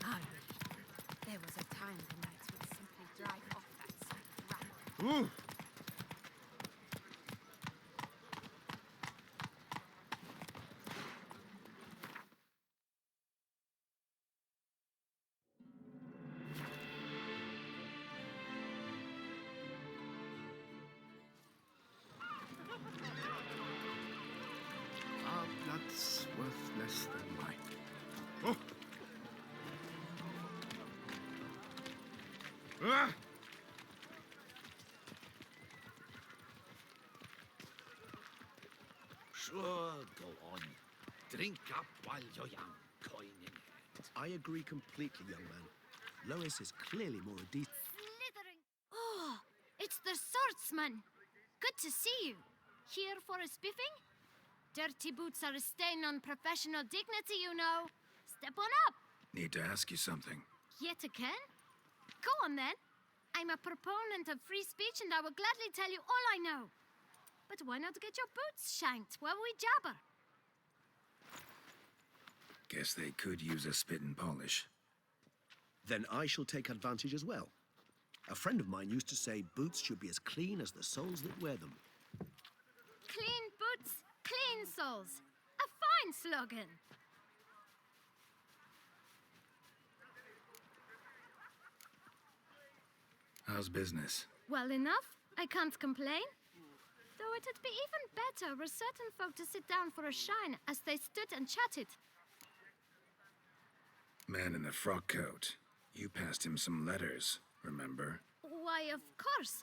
Ah, there was a time the knights would simply drive off that side right. Ooh! Our blood's worth less than mine. Oh! Ah! Sure, go on. Drink up while you're young, coin in hand. I agree completely, young man. Lois is clearly more a decent... Slithering. Oh, it's the swordsman. Good to see you. Here for a spiffing? Dirty boots are a stain on professional dignity, you know. Step on up. Need to ask you something. Yet again? Go on then. I'm a proponent of free speech and I will gladly tell you all I know. But why not get your boots shanked while we jabber? Guess they could use a spit and polish. Then I shall take advantage as well. A friend of mine used to say boots should be as clean as the soles that wear them. Clean boots, clean soles. A fine slogan. How's business? Well enough. I can't complain. Though it'd be even better were certain folk to sit down for a shine as they stood and chatted. Man in the frock coat. You passed him some letters, remember? Why, of course.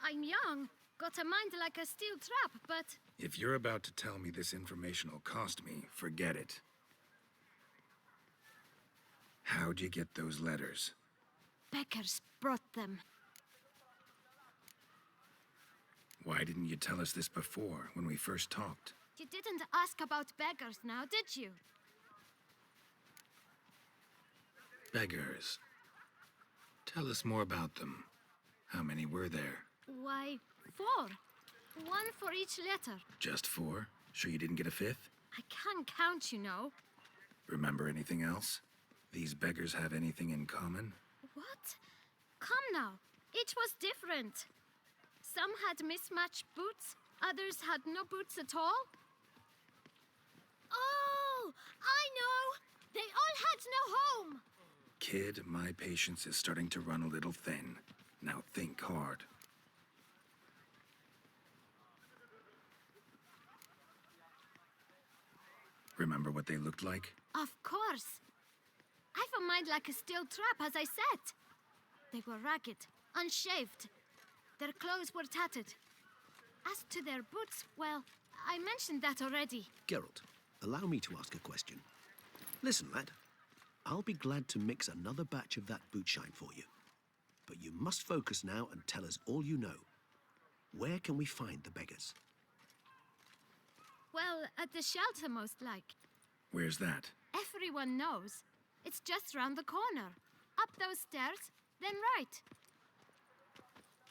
I'm young, got a mind like a steel trap, but... If you're about to tell me this information will cost me, forget it. How'd you get those letters? Beggars brought them. Why didn't you tell us this before, when we first talked? You didn't ask about beggars now, did you? Beggars. Tell us more about them. How many were there? Why, 4. One for each letter. Just 4? Sure you didn't get a 5th? I can't count, you know. Remember anything else? These beggars have anything in common? What? Come now. Each was different. Some had mismatched boots, others had no boots at all. Oh, I know! They all had no home! Kid, my patience is starting to run a little thin. Now think hard. Remember what they looked like? Of course. I've a mind like a steel trap, as I said. They were ragged, unshaved. Their clothes were tattered. As to their boots, well, I mentioned that already. Geralt, allow me to ask a question. Listen, lad. I'll be glad to mix another batch of that boot shine for you. But you must focus now and tell us all you know. Where can we find the beggars? Well, at the shelter, most like. Where's that? Everyone knows. It's just round the corner. Up those stairs, then right.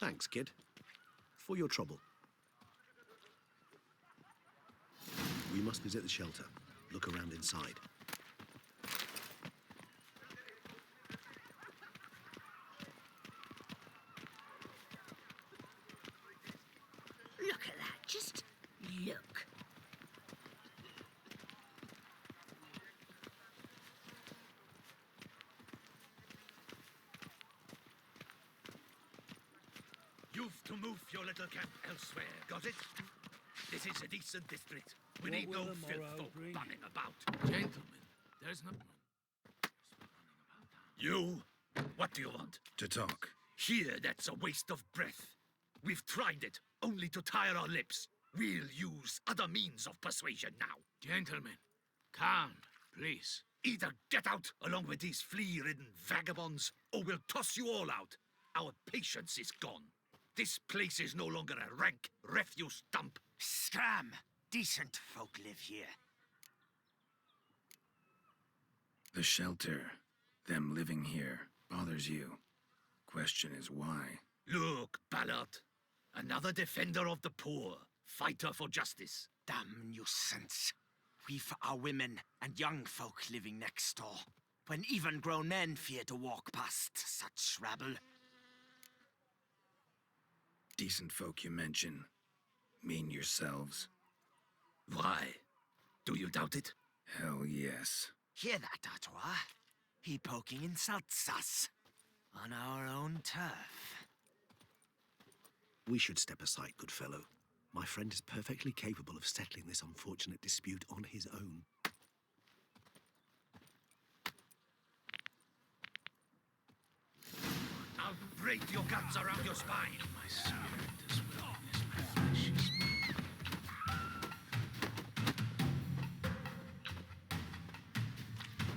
Thanks, kid. For your trouble. We must visit the shelter. Look around inside. Look at that, just look. You've to move your little camp elsewhere, got it? This is a decent district. We need no filth folk bunning about. Gentlemen, there's no... You? What do you want? To talk. Here, that's a waste of breath. We've tried it, only to tire our lips. We'll use other means of persuasion now. Gentlemen, calm, please. Either get out along with these flea-ridden vagabonds, or we'll toss you all out. Our patience is gone. This place is no longer a rank refuse dump. Scram! Decent folk live here. The shelter, them living here, bothers you. Question is why? Look, Ballard. Another defender of the poor. Fighter for justice. Damn nuisance. We've our women and young folk living next door. when even grown men fear to walk past such rabble. Decent folk you mention. Mean yourselves? Why? Do you doubt it? Hell yes. Hear that, Artois? He poking insults us. On our own turf. We should step aside, good fellow. My friend is perfectly capable of settling this unfortunate dispute on his own. I'll break your guts around your spine. My spirit as well as my flesh is mine.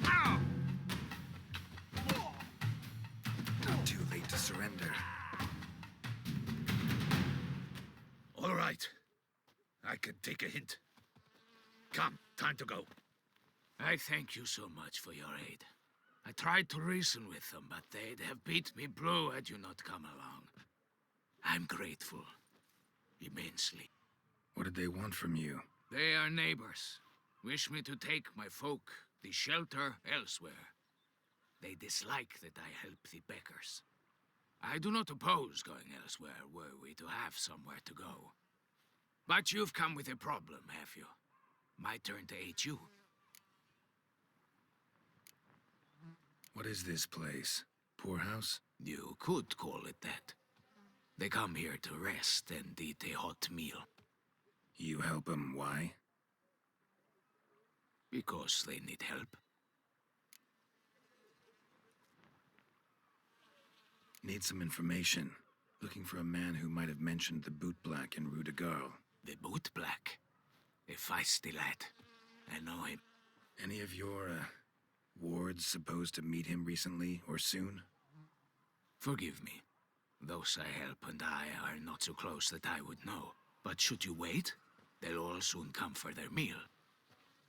Ow! Too late to surrender. All right. I can take a hint. Come, time to go. I thank you so much for your aid. I tried to reason with them, but they'd have beat me blue had you not come along. I'm grateful. Immensely. What did they want from you? They are neighbors. Wish me to take my folk, the shelter, elsewhere. They dislike that I help the beggars. I do not oppose going elsewhere, were we to have somewhere to go. But you've come with a problem, have you? My turn to aid you. What is this place? Poorhouse? You could call it that. They come here to rest and eat a hot meal. You help them, why? Because they need help. Need some information. Looking for a man who might have mentioned the boot black in Rue de Garl. The boot black. A feisty lad. I know him. Any of your, wards supposed to meet him recently or soon? Forgive me. Those I help and I are not so close that I would know. But should you wait, they'll all soon come for their meal.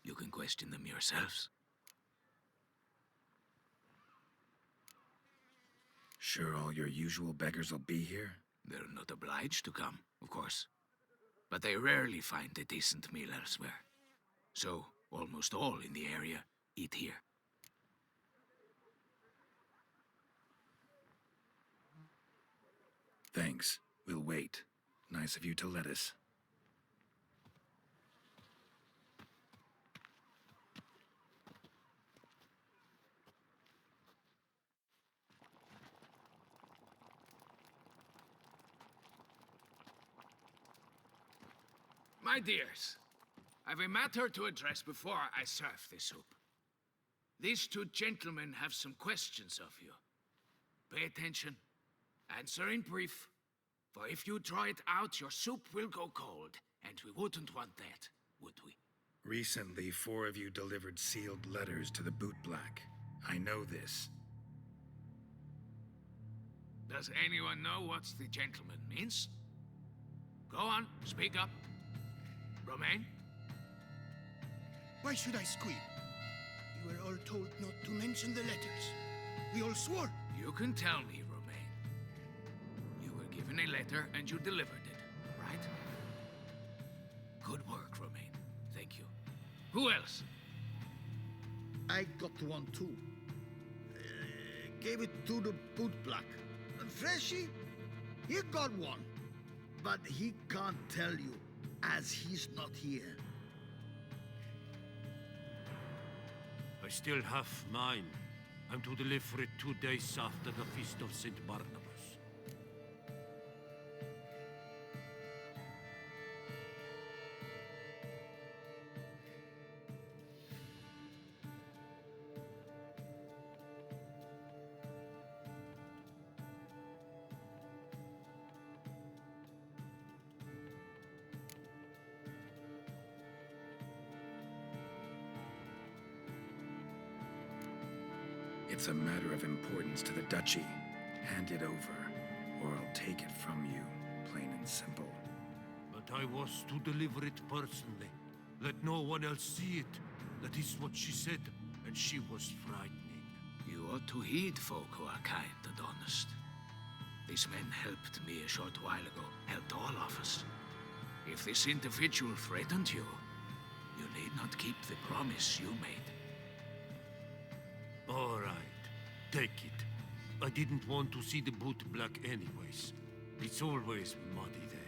You can question them yourselves. Sure all your usual beggars will be here? They're not obliged to come, of course. But they rarely find a decent meal elsewhere. So, almost all in the area eat here. Thanks. We'll wait. Nice of you to let us. My dears, I've a matter to address before I serve the soup. These two gentlemen have some questions of you. Pay attention. Answer in brief. For if you draw it out, your soup will go cold, and we wouldn't want that, would we? Recently, 4 of you delivered sealed letters to the boot black. I know this. Does anyone know what the gentleman means? Go on, speak up. Romain? Why should I squeal? We were all told not to mention the letters. We all swore. You can tell me, Romain. You were given a letter and you delivered it, right? Good work, Romain. Thank you. Who else? I got one too. Gave it to the boot black. And Freshy, he got one. But he can't tell you, as he's not here. I still have mine. I'm to deliver it 2 days after the Feast of St. Barnabas. It's a matter of importance to the duchy. Hand it over, or I'll take it from you, plain and simple. But I was to deliver it personally. Let no one else see it. That is what she said, and she was frightening. You ought to heed folk who are kind and honest. These men helped me a short while ago, helped all of us. If this individual threatened you, you need not keep the promise you made. All right, take it. I didn't want to see the boot black anyways. It's always muddy there.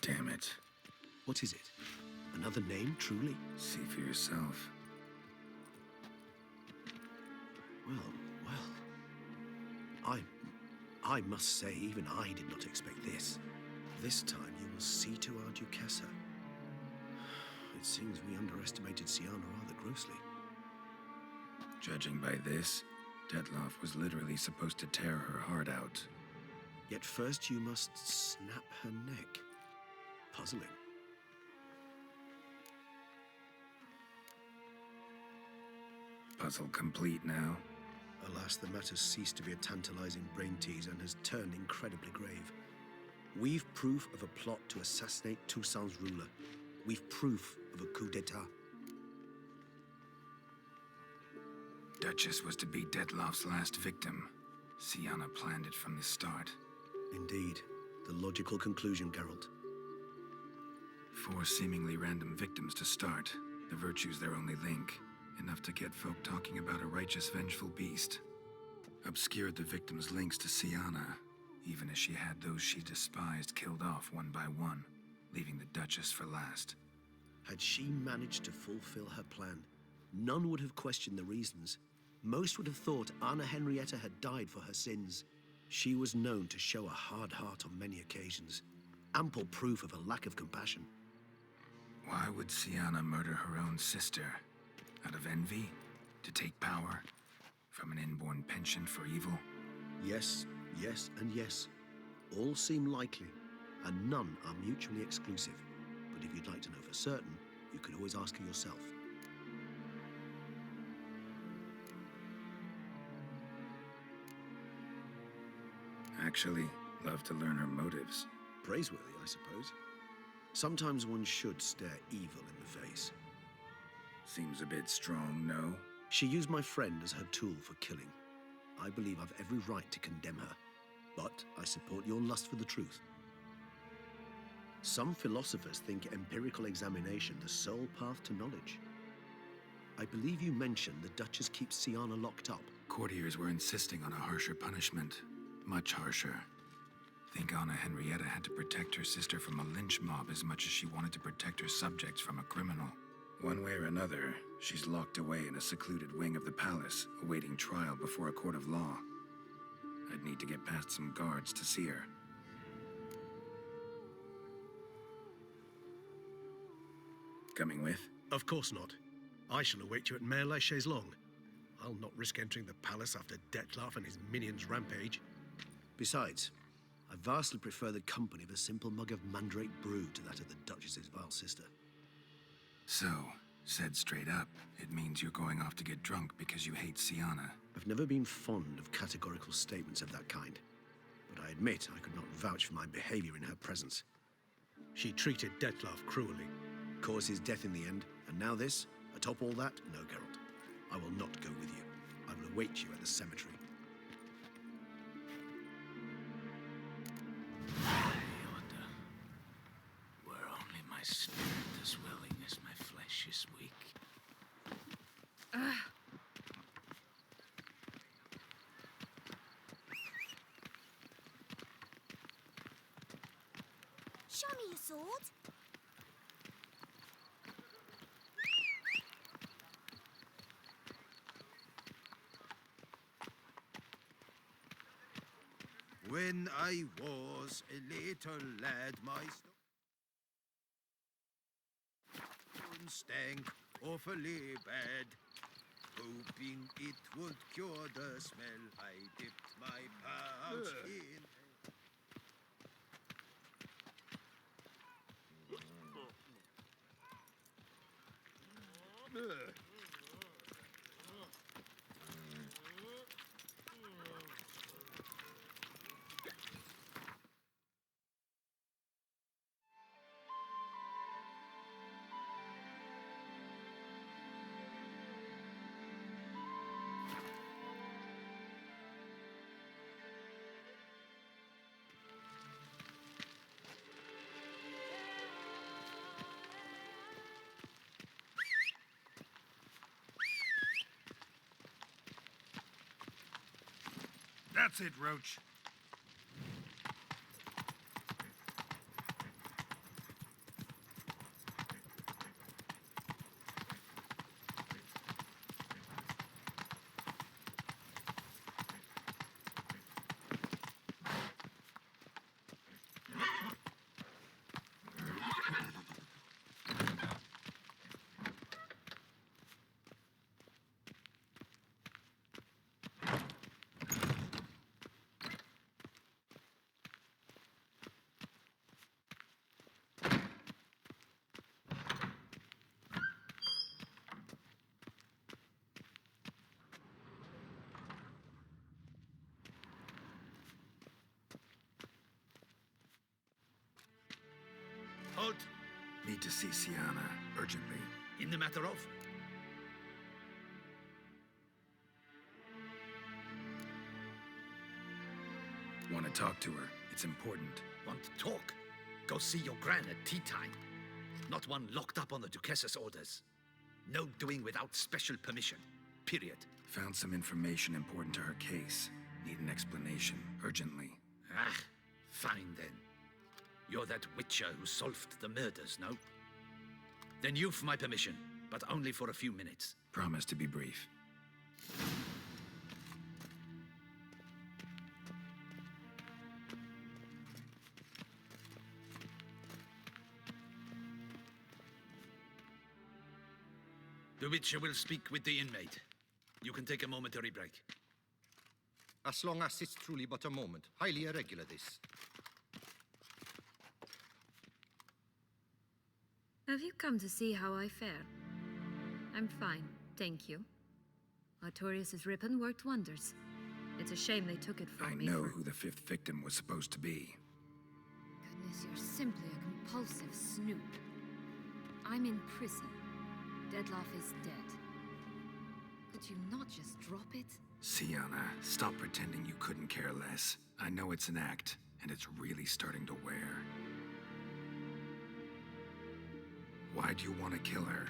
Damn it. What is it? Another name, truly? See for yourself. Well, I must say, even I did not expect this. This time you will see to our Duquesa. It seems we underestimated Sienna rather grossly. Judging by this, Detloff was literally supposed to tear her heart out. Yet first you must snap her neck. Puzzling. Puzzle complete now. Alas, the matter ceased to be a tantalizing brain tease and has turned incredibly grave. We've proof of a plot to assassinate Toussaint's ruler. We've proof of a coup d'etat. Duchess was to be Detloff's last victim. Sienna planned it from the start. Indeed. The logical conclusion, Geralt. 4 seemingly random victims to start. The virtue's their only link. Enough to get folk talking about a righteous, vengeful beast. Obscured the victims' links to Sienna, even as she had those she despised killed off one by one, leaving the Duchess for last. Had she managed to fulfill her plan, none would have questioned the reasons. Most would have thought Anna Henrietta had died for her sins. She was known to show a hard heart on many occasions. Ample proof of a lack of compassion. Why would Sienna murder her own sister? Out of envy? To take power? From an inborn penchant for evil? Yes, yes, and yes. All seem likely, and none are mutually exclusive. But if you'd like to know for certain, you could always ask her yourself. Actually, love to learn her motives. Praiseworthy, I suppose. Sometimes one should stare evil in the face. Seems a bit strong, no? She used my friend as her tool for killing. I believe I've every right to condemn her, but I support your lust for the truth. Some philosophers think empirical examination the sole path to knowledge. I believe you mentioned the Duchess keeps Sienna locked up. Courtiers were insisting on a harsher punishment. Much harsher. Think Anna Henrietta had to protect her sister from a lynch mob as much as she wanted to protect her subjects from a criminal. One way or another, she's locked away in a secluded wing of the palace, awaiting trial before a court of law. I'd need to get past some guards to see her. Coming with? Of course not. I shall await you at Mare la Chaise-Longue. I'll not risk entering the palace after Detloff and his minions rampage. Besides, I vastly prefer the company of a simple mug of mandrake brew to that of the Duchess's vile sister. So, said straight up, it means you're going off to get drunk because you hate Sienna. I've never been fond of categorical statements of that kind, but I admit I could not vouch for my behavior in her presence. She treated Detloff cruelly, caused his death in the end, and now this? Atop all that? No, Geralt. I will not go with you. I will await you at the cemetery. Were only my spirit as willing as my flesh is weak. Show me your sword. When I was a little lad, my stone stank awfully bad. Hoping it would cure the smell, I dipped my pouch in. That's it, Roach. Halt! Need to see Sienna, urgently. In the matter of? Want to talk to her. It's important. Want to talk? Go see your gran at tea time. Not one locked up on the Duchess's orders. No doing without special permission. Period. Found some information important to her case. Need an explanation, urgently. Ah, fine then. You're that witcher who solved the murders, no? Then you've my permission, but only for a few minutes. Promise to be brief. The witcher will speak with the inmate. You can take a momentary break. As long as it's truly but a moment. Highly irregular, this. Have you come to see how I fare? I'm fine, thank you. Artorius' ribbon worked wonders. It's a shame they took it from I me know for... who the fifth victim was supposed to be. Goodness, you're simply a compulsive snoop. I'm in prison. Deadloff is dead. Could you not just drop it? Sienna, stop pretending you couldn't care less. I know it's an act, and it's really starting to wear. Why do you want to kill her?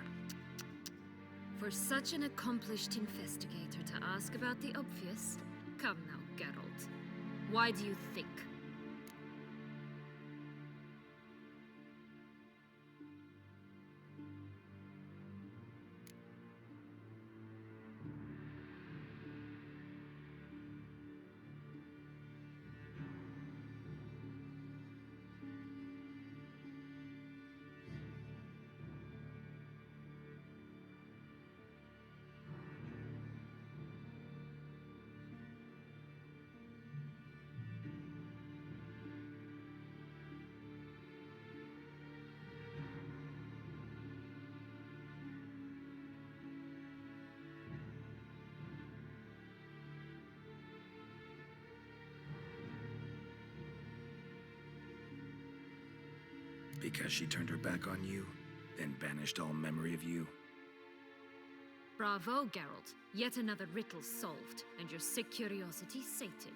For such an accomplished investigator to ask about the obvious? Come now, Geralt. Why do you think? Because she turned her back on you, then banished all memory of you? Bravo, Geralt. Yet another riddle solved, and your sick curiosity sated.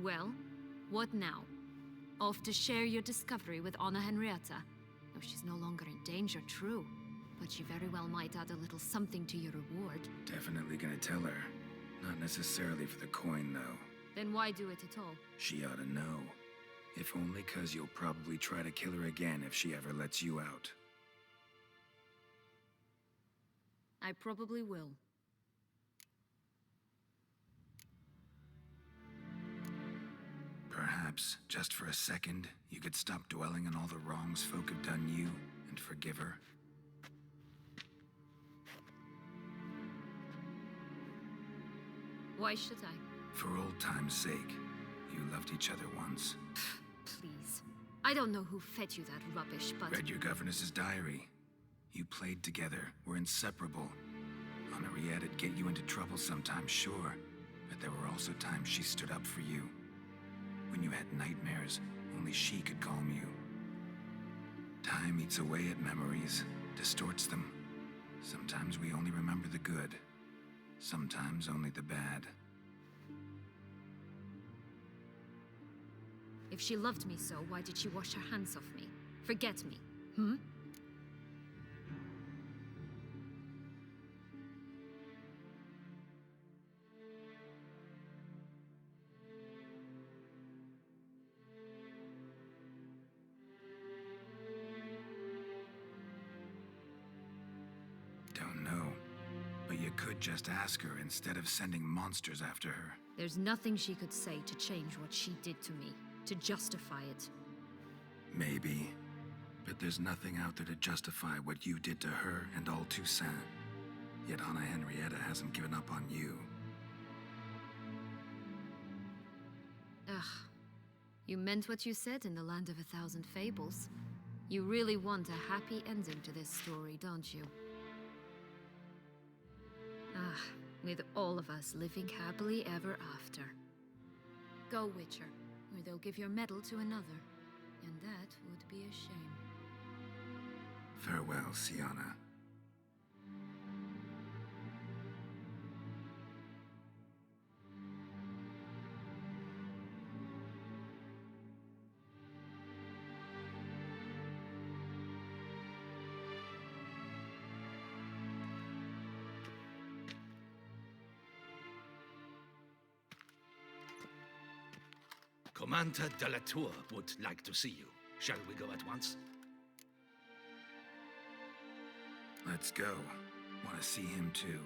Well, what now? Off to share your discovery with Anna Henrietta? No, she's no longer in danger, true. But she very well might add a little something to your reward. Definitely gonna tell her. Not necessarily for the coin, though. Then why do it at all? She ought to know. If only 'cause you'll probably try to kill her again if she ever lets you out. I probably will. Perhaps, just for a second, you could stop dwelling on all the wrongs folk have done you and forgive her. Why should I? For old time's sake. You loved each other once. Please. I don't know who fed you that rubbish, but... Read your governess's diary. You played together, were inseparable. Henriette'd get you into trouble sometimes, sure. But there were also times she stood up for you. When you had nightmares, only she could calm you. Time eats away at memories, distorts them. Sometimes we only remember the good. Sometimes only the bad. If she loved me so, why did she wash her hands off me? Forget me, hmm? You could just ask her instead of sending monsters after her. There's nothing she could say to change what she did to me, to justify it. Maybe. But there's nothing out there to justify what you did to her and all Toussaint. Yet Anna Henrietta hasn't given up on you. Ugh. You meant what you said in the Land of 1,000 Fables. You really want a happy ending to this story, don't you? Ah, with all of us living happily ever after. Go, Witcher, or they'll give your medal to another. And that would be a shame. Farewell, Sienna. Commander de la Tour would like to see you. Shall we go at once? Let's go. Want to see him too.